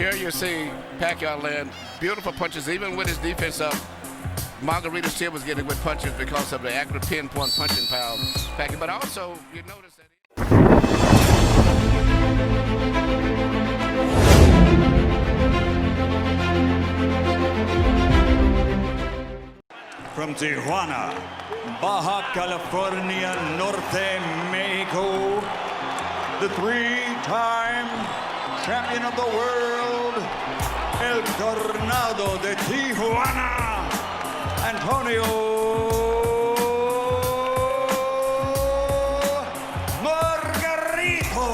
Here you see Pacquiao land beautiful punches, even with his defense up. Margarito still was getting with punches because of the accurate pinpoint punching power. Pacquiao, but also you notice that. From Tijuana, Baja California, Norte, Mexico, the three-time champion of the world, El Tornado de Tijuana, Antonio Margarito.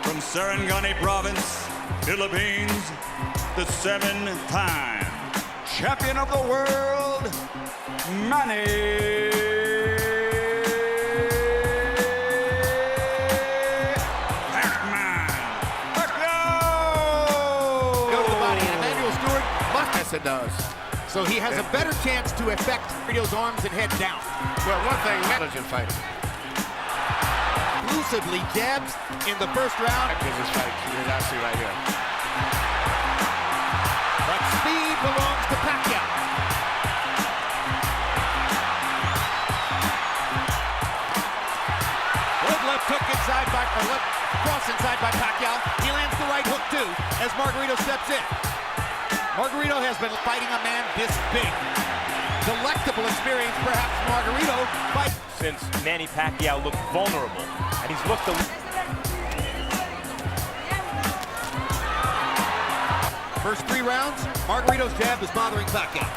From Sarangani Province, Philippines, the seven-time champion of the world, Manny Pacquiao. Go to the body, and Emmanuel Stewart must. Yes, it does. So he has a better chance to affect Margarito's arms and head down. Well, one thing, intelligent fighter. Exclusively jabs in the first round. This fight, I see right here. But speed belongs to Pacquiao. Good left hook inside by, or left cross inside by Pacquiao. He lands the right hook too as Margarito steps in. Margarito has been fighting a man this big. Delectable experience perhaps Margarito fight. Since Manny Pacquiao looked vulnerable, and he's looked First three rounds, Margarito's jab is bothering Pacquiao.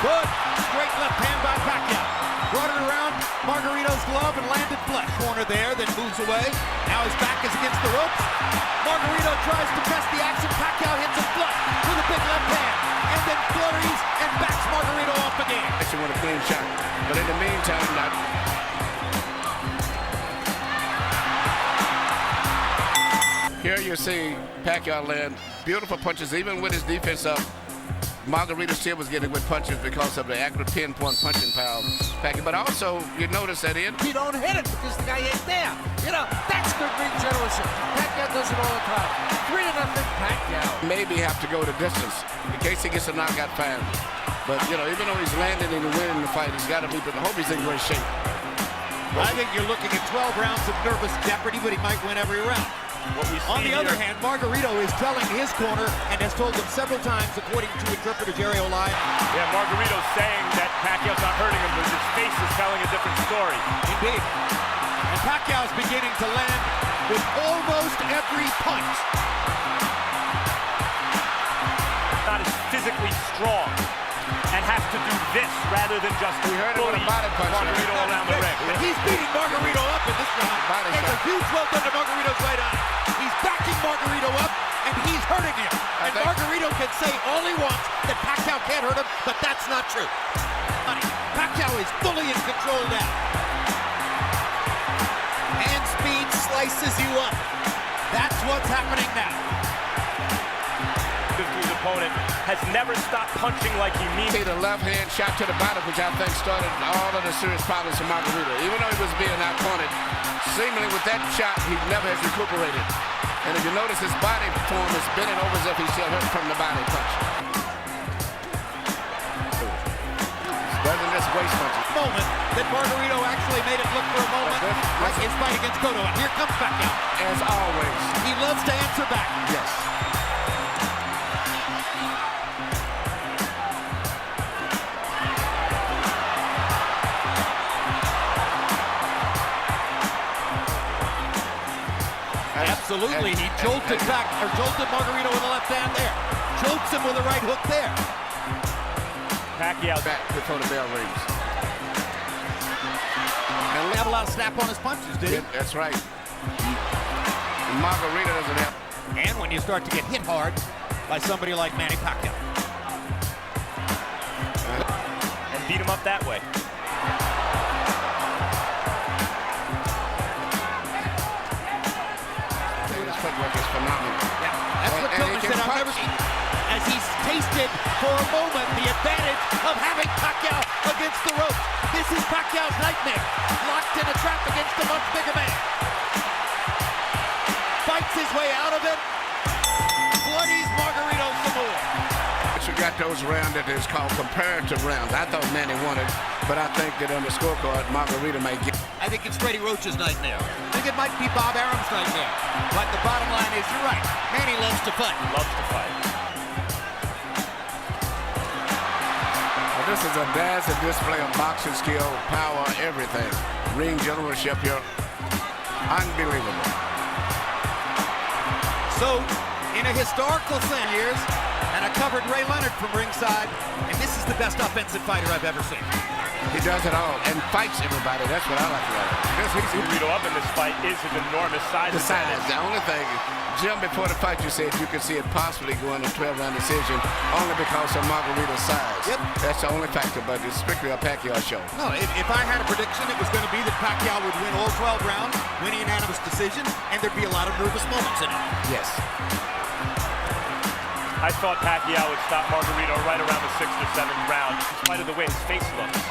Good, straight left hand by Pacquiao. Brought it around Margarito's glove and landed flush. Corner there, then moves away. Now his back is against the ropes. Margarito tries to press the action. Pacquiao hits him flush with a big left hand. And then flurries and backs Margarito off again. Actually want a clean shot. But in the meantime, here you see Pacquiao land beautiful punches, even with his defense up. Margarito still was getting with punches because of the accurate pinpoint punching power. Pacquiao, but also you notice that You don't hit it because the guy ain't there. You know, that's good ring generalship. Pacquiao does it all the time. 3-0 Pacquiao. maybe have to go the distance in case he gets a knockout fast. But you know, even though he's landing and winning the fight, he's got to be. But I hope he's in great shape. I think you're looking at 12 rounds of nervous jeopardy, but he might win every round. On the other hand, Margarito is telling his corner and has told them several times, according to interpreter Jerry O'Lyon. Yeah, Margarito's saying that Pacquiao's not hurting him, but his face is telling a different story. Indeed. And Pacquiao's beginning to land with almost every punch. Not as physically strong and has to do this rather than just bully Margarito around the ring. He's beating Margarito up in this round. It's a huge well done to Margarito's right eye. He's backing Margarito up, and he's hurting him. And Margarito can say all he wants that Pacquiao can't hurt him, but that's not true. Pacquiao is fully in control now. Hand speed slices you up. That's what's happening now. His opponent has never stopped punching like he means. The left hand shot to the bottom, which I think started all of the serious problems for Margarito. Even though he was being outpointed, seemingly with that shot, he never has recuperated. And if you notice, his body form is bending over as if he's still hurt from the body punch. Doesn't just waste punches. Moment that Margarito actually made it look for a moment like his fight against Cotto. And here comes Pacquiao. As always. He loves to answer back. Yes. Absolutely, he jolted back, or jolted Margarito with the left hand there. Jolts him with the right hook there. Pacquiao Back before the bell rings. And he had a lot of snap on his punches, did he? Yeah, that's right. Margarito doesn't have. And when you start to get hit hard by somebody like Manny Pacquiao. and beat him up that way. Footwork is phenomenal. Yeah, that's what Tillman said. I've never seen. As he's tasted for a moment the advantage of having Pacquiao against the ropes. This is Pacquiao's nightmare. Locked in a trap against a much bigger man. Fights fights his way out of it. Bloodies Margarito some more. But you got those rounds that is called comparative rounds. I thought Manny won it, but I think that on the scorecard, Margarito may get. I think it's Freddie Roach's nightmare. I think it might be Bob Arum's nightmare. But the bottom line is, you're right. Manny loves to fight. Loves to fight. Well, this is a dazzling display of boxing skill, power, everything. Ring generalship here. Unbelievable. So, in a historical years, and I covered Ray Leonard from ringside, and this is the best offensive fighter I've ever seen. He does it all and fights everybody. That's what I like about it. Margarito up in this fight is an enormous size. The size. The only thing, Jim, before the fight, you said you could see it possibly going to 12-round decision only because of Margarito's size. Yep. That's the only factor, but it's strictly a Pacquiao show. No, if I had a prediction, it was going to be that Pacquiao would win all 12 rounds, win a unanimous decision, and there'd be a lot of nervous moments in it. Yes. I thought Pacquiao would stop Margarito right around the 6th or 7th round, in spite of the way his face looks.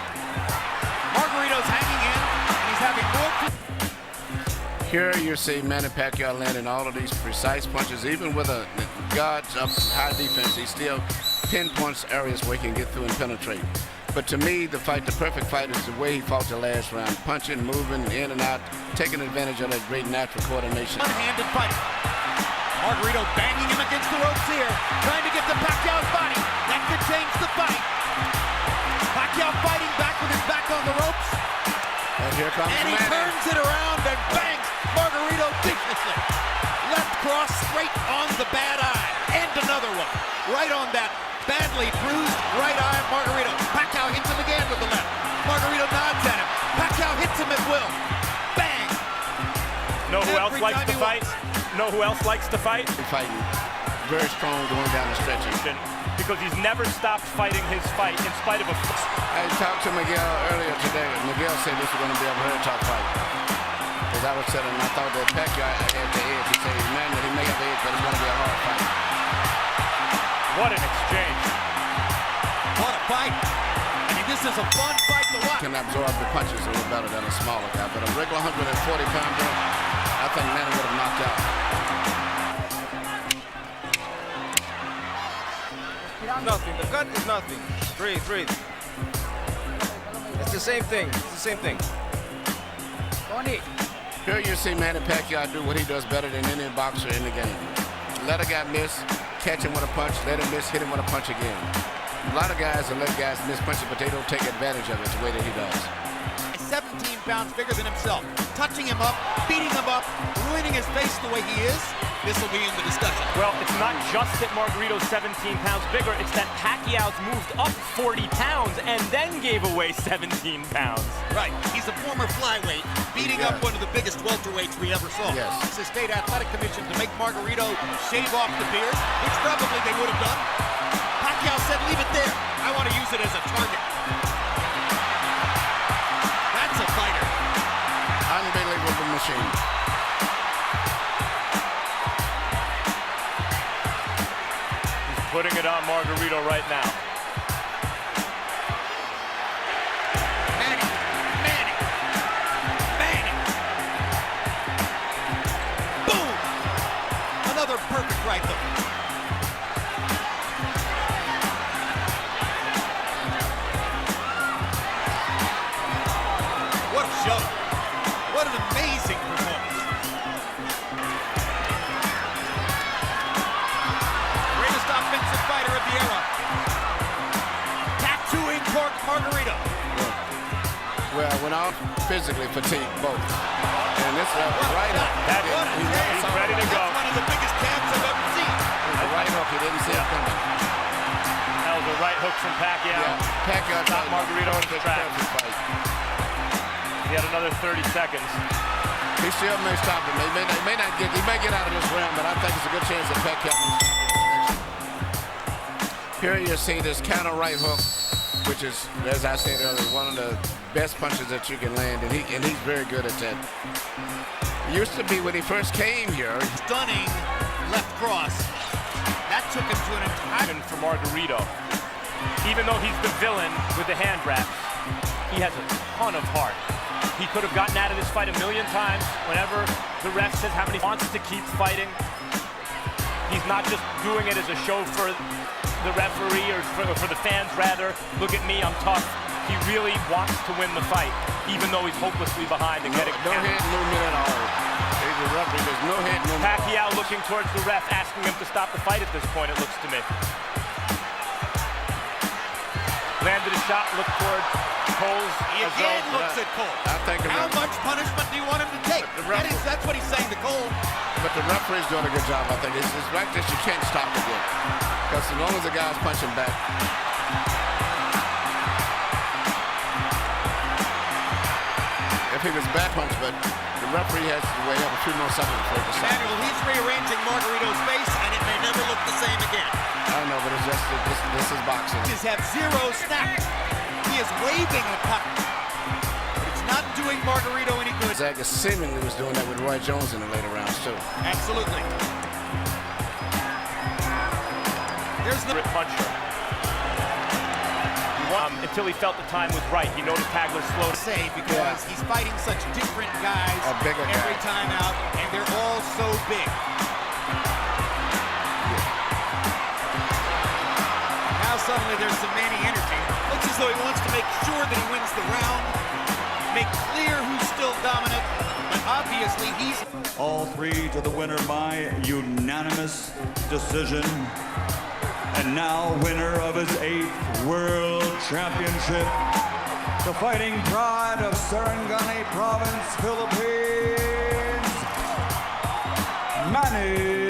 Margarito's hanging in, and he's having more. Here you see Manny Pacquiao landing all of these precise punches, even with a guards up high defense. He still pinpoints areas where he can get through and penetrate. But to me, the perfect fight is the way he fought the last round, punching, moving in and out, taking advantage of that great natural coordination. One-handed fight. Margarito banging him against the ropes here, trying to get to Pacquiao's body. That could change the fight. Pacquiao fighting back with his back on the ropes. And here comes And he Manny. turns it around and bangs Margarito viciously. Left cross straight on the bad eye. And another one. Right on that badly bruised right eye of Margarito. Pacquiao hits him again with the left. Margarito nods at him. Pacquiao hits him at will. Bang! Know who else likes to fight? Know who else likes to fight? Fighting very strong going down the stretches. Because he's never stopped fighting his fight in spite of a... I talked to Miguel earlier today. Miguel said this was going to be a very tough fight. As I was saying, I thought that Pacquiao had the edge. He said, man, that he may have the edge, but it's going to be a hard fight. What an exchange. What a fight. I mean, this is a fun fight to watch. Can absorb the punches a little better than a smaller guy, but a regular 140-pounder, I think Manny would have knocked out. Nothing. The cut is nothing. Breathe. It's the same thing. Here you see Manny Pacquiao do what he does better than any boxer in the game. Let a guy miss, catch him with a punch, let him miss, hit him with a punch again. A lot of guys will let guys miss punches, but they don't take advantage of it the way that he does. 17 pounds bigger than himself. Touching him up, beating him up, ruining his face the way he is. This will be in the discussion. Well, it's not just that Margarito's 17 pounds bigger, it's that Pacquiao's moved up 40 pounds and then gave away 17 pounds. Right. He's a former flyweight, beating up one of the biggest welterweights we ever saw. Yes. It's the State Athletic Commission to make Margarito shave off the beard, which probably they would have done. Pacquiao said, leave it there. I want to use it as a target. That's a fighter. Unbelievable machine. Putting it on Margarito right now. Manny. Boom! Another perfect right hook. What a show. What an amazing performance. Greatest offensive fighter of the era. Tattooing Cork Margarito. Well, went off physically fatigued both. And this right hook. He's ready to go. That's one of the biggest calves I've ever seen. The right hook, he didn't see it coming. That was a right hook from Pacquiao. Yeah, Pacquiao Got Margarito in the trap. Fight. He had another 30 seconds. He still may stop him. He may get out of this round, but I think it's a good chance that Pacquiao. Here you see this counter right hook, which is, as I said earlier, one of the best punches that you can land, and he's very good at that. It used to be when he first came here. Stunning left cross. That took him to an entire... For Margarito. Even though he's the villain with the hand wraps, he has a ton of heart. He could have gotten out of this fight a million times. Whenever the ref says how many he wants to keep fighting, he's not just doing it as a show for the referee or for the fans, rather. Look at me, I'm tough. He really wants to win the fight, even though he's hopelessly behind and getting no head movement at all. The referee, there's no head movement. Pacquiao looking towards the ref, asking him to stop the fight at this point, it looks to me. Landed a shot, looked towards Cole's. He again looks at Cole. I think How much punishment do you want him to take? That's what he's saying to Cole. But the referee's doing a good job, I think. It's like this, you can't stop again. Because as long as the guy's punching back. If he was back punch, but the referee has to weigh up a few more seconds before he decides. Manuel, he's rearranging Margarito's face, and it may never look the same again. I know, but it's just, this is boxing. He have zero snaps. He is waving a cut. But it's not doing Margarito any good. Zaga seemingly was doing that with Roy Jones in the later rounds, too. Absolutely. There's the puncher. Until he felt the time was right. He noticed Hagler slow. Say because he's fighting such different guys every time out, and they're all so big. Now suddenly there's some Manny energy. Looks as though he wants to make sure that he wins the round, make clear who's still dominant, but obviously he's... All three to the winner by unanimous decision. And now winner of his 8th World Championship, the fighting pride of Sarangani Province, Philippines, Manny